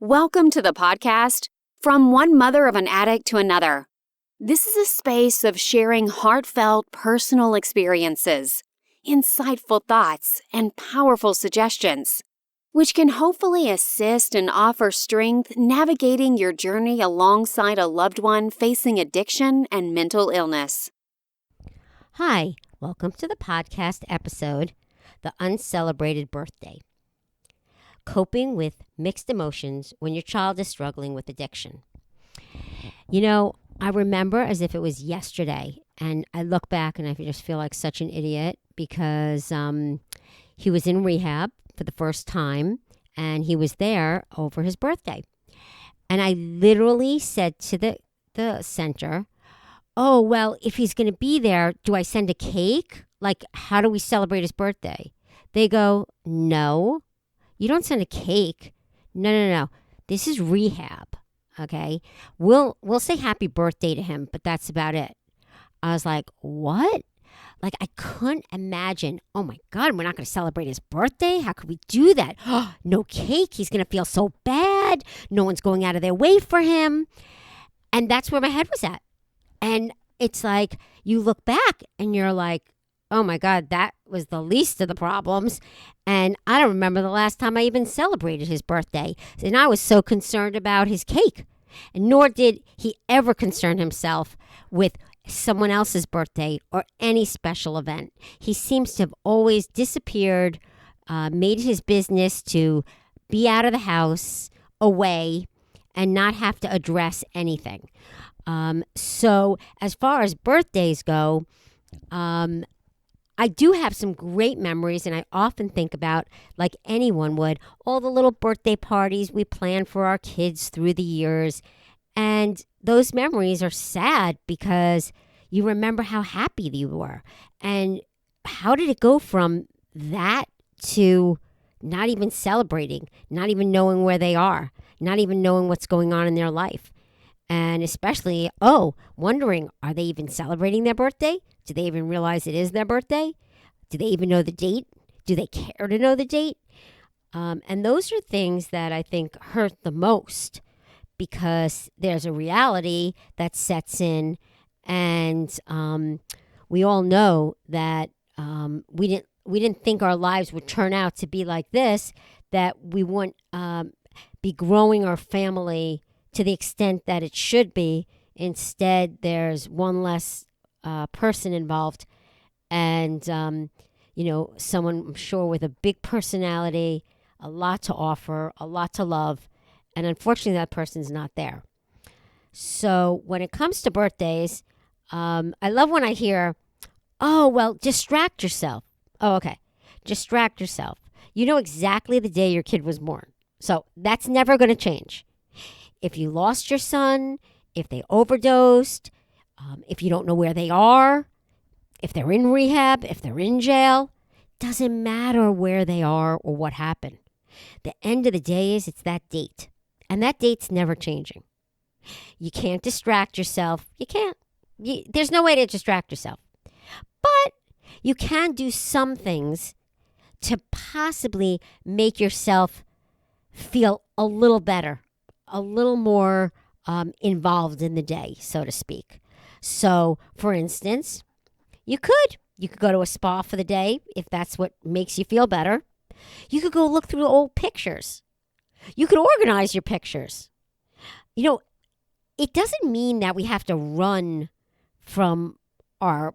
Welcome to the podcast, From One Mother of an Addict to Another. This is a space of sharing heartfelt personal experiences, insightful thoughts, and powerful suggestions, which can hopefully assist and offer strength navigating your journey alongside a loved one facing addiction and mental illness. Hi, welcome to the podcast episode, The Uncelebrated Birthday. Coping with mixed emotions when your child is struggling with addiction. You know, I remember as if it was yesterday, and I look back and I just feel like such an idiot because he was in rehab for the first time, and he was there over his birthday. And I literally said to the center, oh, well, if he's going to be there, do I send a cake? Like, how do we celebrate his birthday? They go, no, you don't send a cake. No. This is rehab, okay? We'll say happy birthday to him, but that's about it. I was like, what? Like, I couldn't imagine, oh my God, we're not going to celebrate his birthday? How could we do that? No cake. He's going to feel so bad. No one's going out of their way for him. And that's where my head was at. And it's like, you look back and you're like, oh my God, that was the least of the problems. And I don't remember the last time I even celebrated his birthday. And I was so concerned about his cake. And nor did he ever concern himself with someone else's birthday or any special event. He seems to have always disappeared, made it his business to be out of the house, away, and not have to address anything. So as far as birthdays go, I do have some great memories, and I often think about, like anyone would, all the little birthday parties we planned for our kids through the years. And those memories are sad because you remember how happy you were. And how did it go from that to not even celebrating, not even knowing where they are, not even knowing what's going on in their life? And especially, wondering, are they even celebrating their birthday? Do they even realize it is their birthday? Do they even know the date? Do they care to know the date? And those are things that I think hurt the most because there's a reality that sets in, and we all know that we didn't think our lives would turn out to be like this, that we wouldn't be growing our family to the extent that it should be. Instead, there's one less person involved, and someone, I'm sure, with a big personality, a lot to offer, a lot to love, and unfortunately that person's not there. So when it comes to birthdays, I love when I hear, oh, well, distract yourself. Oh, okay. Distract yourself. You know exactly the day your kid was born. So that's never going to change. If you lost your son, if they overdosed, if you don't know where they are, if they're in rehab, if they're in jail, doesn't matter where they are or what happened. The end of the day is it's that date. And that date's never changing. You can't distract yourself. You can't. There's no way to distract yourself. But you can do some things to possibly make yourself feel a little better, a little more involved in the day, so to speak. So, for instance, you could go to a spa for the day if that's what makes you feel better. You could go look through old pictures. You could organize your pictures. You know, it doesn't mean that we have to run from our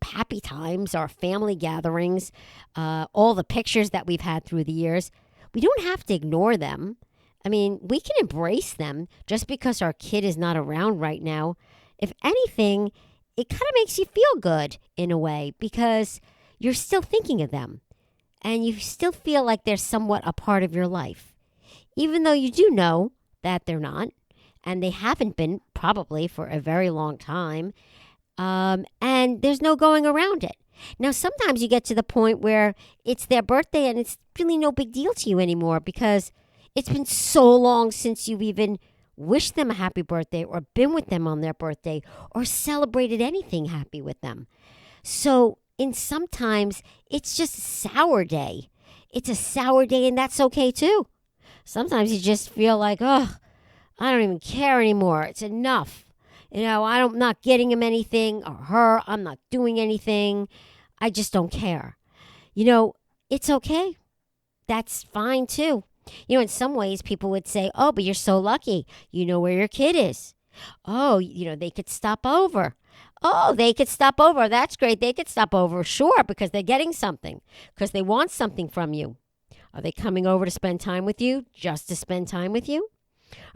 happy times, our family gatherings, all the pictures that we've had through the years. We don't have to ignore them. I mean, we can embrace them just because our kid is not around right now. If anything, it kind of makes you feel good in a way because you're still thinking of them and you still feel like they're somewhat a part of your life, even though you do know that they're not, and they haven't been probably for a very long time, and there's no going around it. Now, sometimes you get to the point where it's their birthday and it's really no big deal to you anymore because it's been so long since you've even wished them a happy birthday or been with them on their birthday or celebrated anything happy with them. So sometimes it's just a sour day. It's a sour day, and that's okay too. Sometimes you just feel like, oh, I don't even care anymore. It's enough. I'm not getting him anything or her. I'm not doing anything. I just don't care. It's okay. That's fine too. In some ways, people would say, oh, but you're so lucky. You know where your kid is. Oh, they could stop over. Oh, they could stop over. That's great. They could stop over. Sure, because they're getting something, because they want something from you. Are they coming over to spend time with you, just to spend time with you?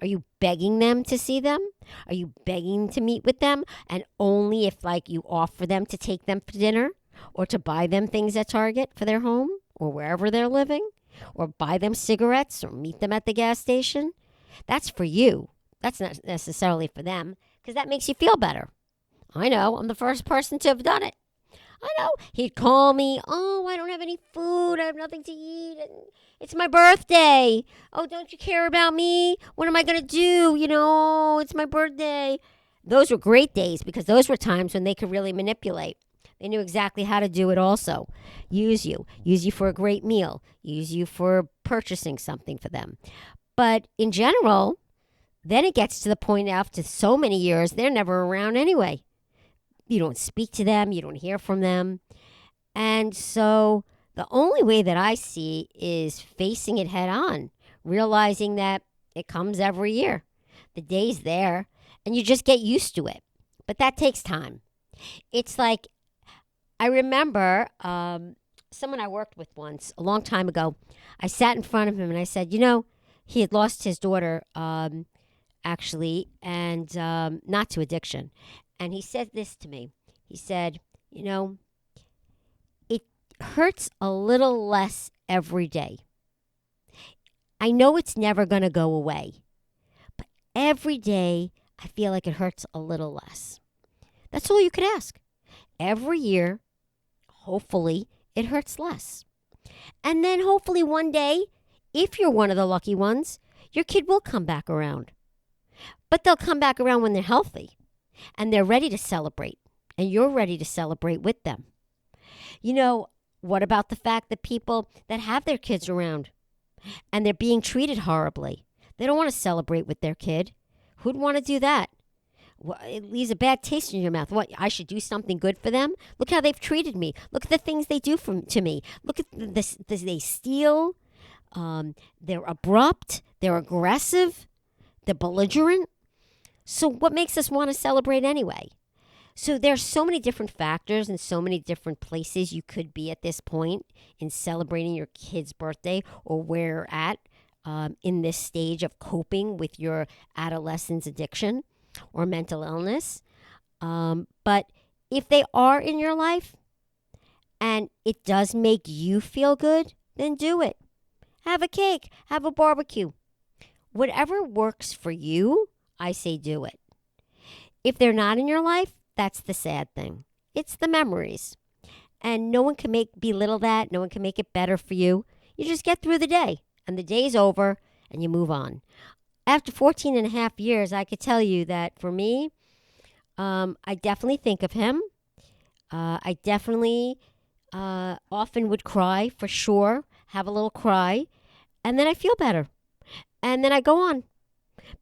Are you begging them to see them? Are you begging to meet with them? And only if, you offer them to take them for dinner or to buy them things at Target for their home or wherever they're living, or buy them cigarettes or meet them at the gas station? That's for you. That's not necessarily for them, because that makes you feel better. I know. I'm the first person to have done it. I know. He'd call me. Oh, I don't have any food. I have nothing to eat. And it's my birthday. Oh, don't you care about me? What am I going to do? It's my birthday. Those were great days, because those were times when they could really manipulate. They knew exactly how to do it also. Use you for a great meal. Use you for purchasing something for them. But in general, then it gets to the point after so many years, they're never around anyway. You don't speak to them. You don't hear from them. And so the only way that I see is facing it head on, realizing that it comes every year. The day's there, and you just get used to it. But that takes time. It's like, I remember someone I worked with once, a long time ago. I sat in front of him and I said, he had lost his daughter, actually, and not to addiction. And he said this to me. He said, it hurts a little less every day. I know it's never going to go away, but every day I feel like it hurts a little less. That's all you could ask. Every year, hopefully, it hurts less. And then hopefully one day, if you're one of the lucky ones, your kid will come back around. But they'll come back around when they're healthy and they're ready to celebrate, and you're ready to celebrate with them. What about the fact that people that have their kids around and they're being treated horribly? They don't want to celebrate with their kid. Who'd want to do that? Well, it leaves a bad taste in your mouth. What, I should do something good for them? Look how they've treated me. Look at the things they do to me. Look at this. They steal. They're abrupt. They're aggressive. They're belligerent. So what makes us want to celebrate anyway? So there's so many different factors and so many different places you could be at this point in celebrating your kid's birthday, or where you're at in this stage of coping with your adolescent's addiction or mental illness. But if they are in your life and it does make you feel good, then do it. Have a cake, have a barbecue. Whatever works for you, I say do it. If they're not in your life, that's the sad thing. It's the memories. And no one can belittle that. No one can make it better for you. You just get through the day, and the day's over, and you move on. After 14 and a half years, I could tell you that for me, I definitely think of him. I definitely often would cry, for sure, have a little cry, and then I feel better. And then I go on,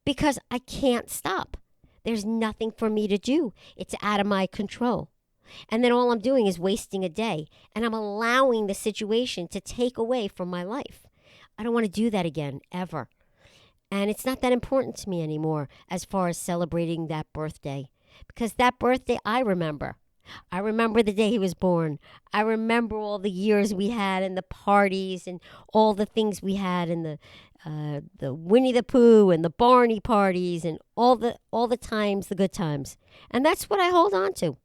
because I can't stop. There's nothing for me to do. It's out of my control. And then all I'm doing is wasting a day, and I'm allowing the situation to take away from my life. I don't want to do that again, ever. And it's not that important to me anymore as far as celebrating that birthday. Because that birthday, I remember. I remember the day he was born. I remember all the years we had and the parties and all the things we had, and the Winnie the Pooh and the Barney parties and all the times, the good times. And that's what I hold on to.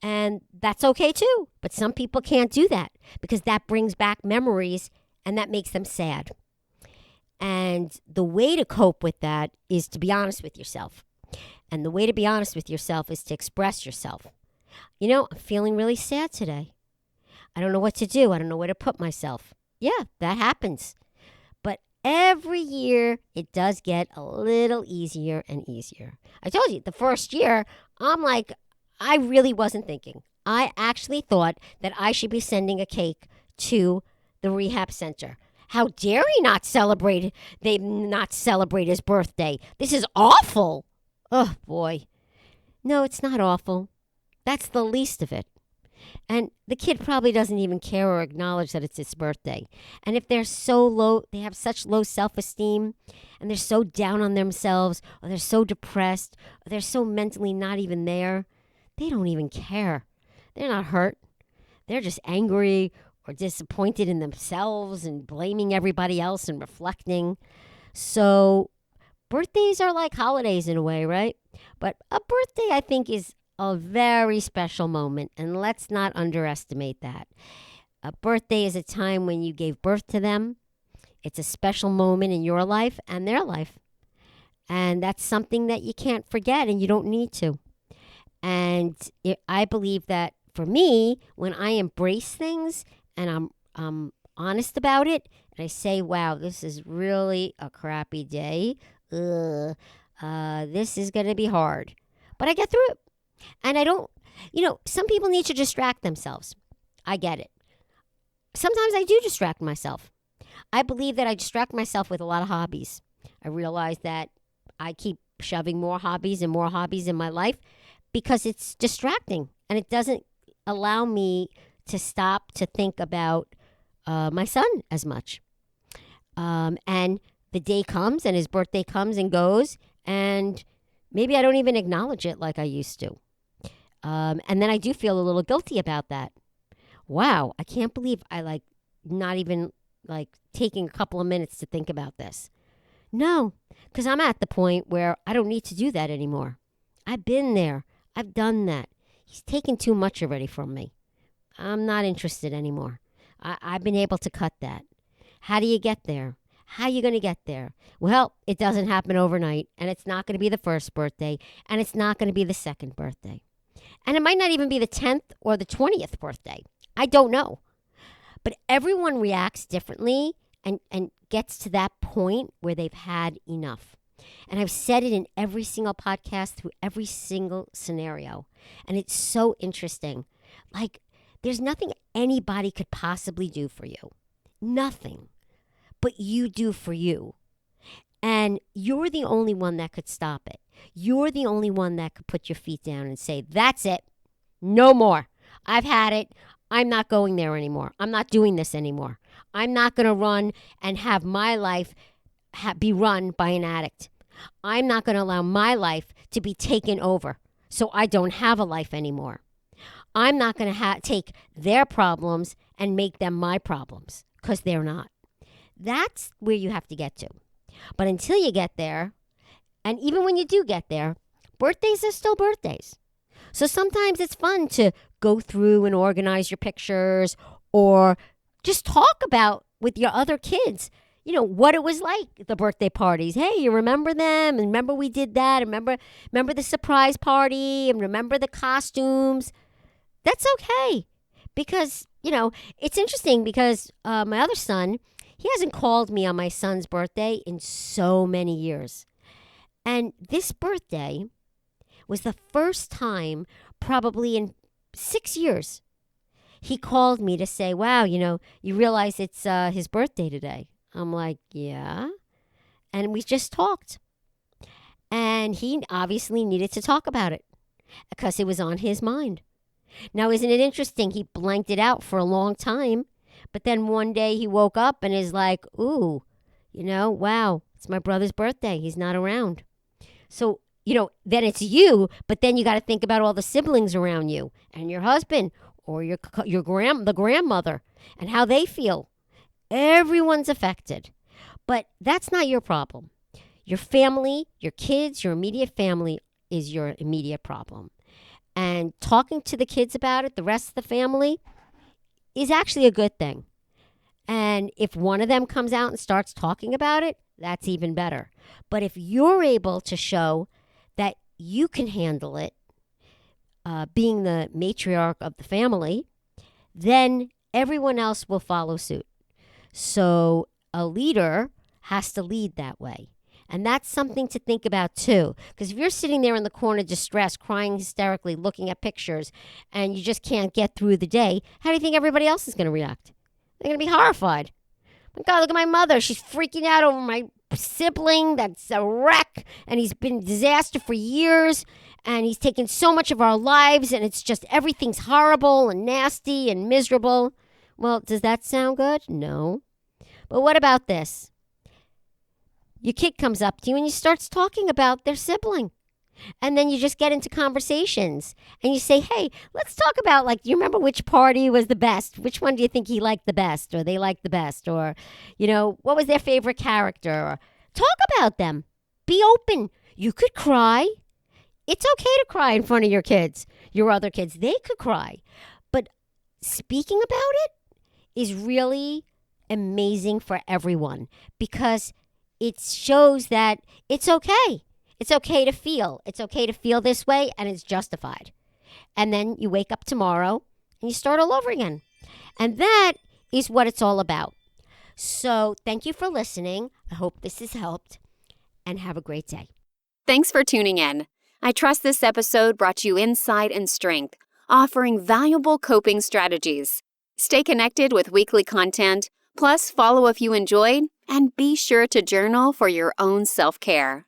And that's okay too. But some people can't do that, because that brings back memories and that makes them sad. And the way to cope with that is to be honest with yourself. And the way to be honest with yourself is to express yourself. I'm feeling really sad today. I don't know what to do. I don't know where to put myself. Yeah, that happens. But every year, it does get a little easier and easier. I told you, the first year, I'm like, I really wasn't thinking. I actually thought that I should be sending a cake to the rehab center. How dare he not celebrate? They not celebrate his birthday. This is awful. Oh, boy. No, it's not awful. That's the least of it. And the kid probably doesn't even care or acknowledge that it's his birthday. And if they're so low, they have such low self-esteem, and they're so down on themselves, or they're so depressed, or they're so mentally not even there, they don't even care. They're not hurt. They're just angry or disappointed in themselves and blaming everybody else and reflecting. So birthdays are like holidays in a way, right? But a birthday, I think, is a very special moment, and let's not underestimate that. A birthday is a time when you gave birth to them. It's a special moment in your life and their life. And that's something that you can't forget, and you don't need to. And I believe that for me, when I embrace things and I'm honest about it, and I say, wow, this is really a crappy day. This is going to be hard. But I get through it. And I don't, some people need to distract themselves. I get it. Sometimes I do distract myself. I believe that I distract myself with a lot of hobbies. I realize that I keep shoving more hobbies in my life because it's distracting and it doesn't allow me to stop to think about my son as much. And the day comes and his birthday comes and goes, and maybe I don't even acknowledge it like I used to. And then I do feel a little guilty about that. Wow, I can't believe I not even taking a couple of minutes to think about this. No, because I'm at the point where I don't need to do that anymore. I've been there. I've done that. He's taken too much already from me. I'm not interested anymore. I've been able to cut that. How do you get there? How are you going to get there? Well, it doesn't happen overnight, and it's not going to be the first birthday, and it's not going to be the second birthday. And it might not even be the 10th or the 20th birthday. I don't know. But everyone reacts differently and gets to that point where they've had enough. And I've said it in every single podcast through every single scenario. And it's so interesting. There's nothing anybody could possibly do for you. Nothing. But you do for you. And you're the only one that could stop it. You're the only one that could put your feet down and say, that's it. No more. I've had it. I'm not going there anymore. I'm not doing this anymore. I'm not going to run and have my life be run by an addict. I'm not going to allow my life to be taken over so I don't have a life anymore. I'm not going to take their problems and make them my problems because they're not. That's where you have to get to. But until you get there, and even when you do get there, birthdays are still birthdays. So sometimes it's fun to go through and organize your pictures or just talk about with your other kids, what it was like, the birthday parties. Hey, you remember them? And remember we did that? Remember the surprise party? And remember the costumes? That's okay. Because, it's interesting because my other son, he hasn't called me on my son's birthday in so many years. And this birthday was the first time probably in 6 years he called me to say, wow, you realize it's his birthday today. I'm like, yeah. And we just talked. And he obviously needed to talk about it because it was on his mind. Now, isn't it interesting? He blanked it out for a long time. But then one day he woke up and is like, ooh, wow, it's my brother's birthday. He's not around. So, then it's you, but then you got to think about all the siblings around you and your husband or the grandmother and how they feel. Everyone's affected. But that's not your problem. Your family, your kids, your immediate family is your immediate problem. And talking to the kids about it, the rest of the family, is actually a good thing. And if one of them comes out and starts talking about it, that's even better. But if you're able to show that you can handle it, being the matriarch of the family, then everyone else will follow suit. So a leader has to lead that way. And that's something to think about too. Because if you're sitting there in the corner distressed, crying hysterically, looking at pictures, and you just can't get through the day, how do you think everybody else is going to react? They're going to be horrified. My God, look at my mother. She's freaking out over my sibling that's a wreck, and he's been a disaster for years, and he's taken so much of our lives, and it's just everything's horrible and nasty and miserable. Well, does that sound good? No. But what about this? Your kid comes up to you and he starts talking about their sibling. And then you just get into conversations and you say, hey, let's talk about, like, do you remember which party was the best? Which one do you think he liked the best, or they liked the best? Or, what was their favorite character? Or talk about them. Be open. You could cry. It's okay to cry in front of your kids, your other kids. They could cry. But speaking about it is really amazing for everyone, because it shows that it's okay. It's okay to feel. It's okay to feel this way, and it's justified. And then you wake up tomorrow and you start all over again. And that is what it's all about. So thank you for listening. I hope this has helped, and have a great day. Thanks for tuning in. I trust this episode brought you insight and strength, offering valuable coping strategies. Stay connected with weekly content, plus follow if you enjoyed, and be sure to journal for your own self-care.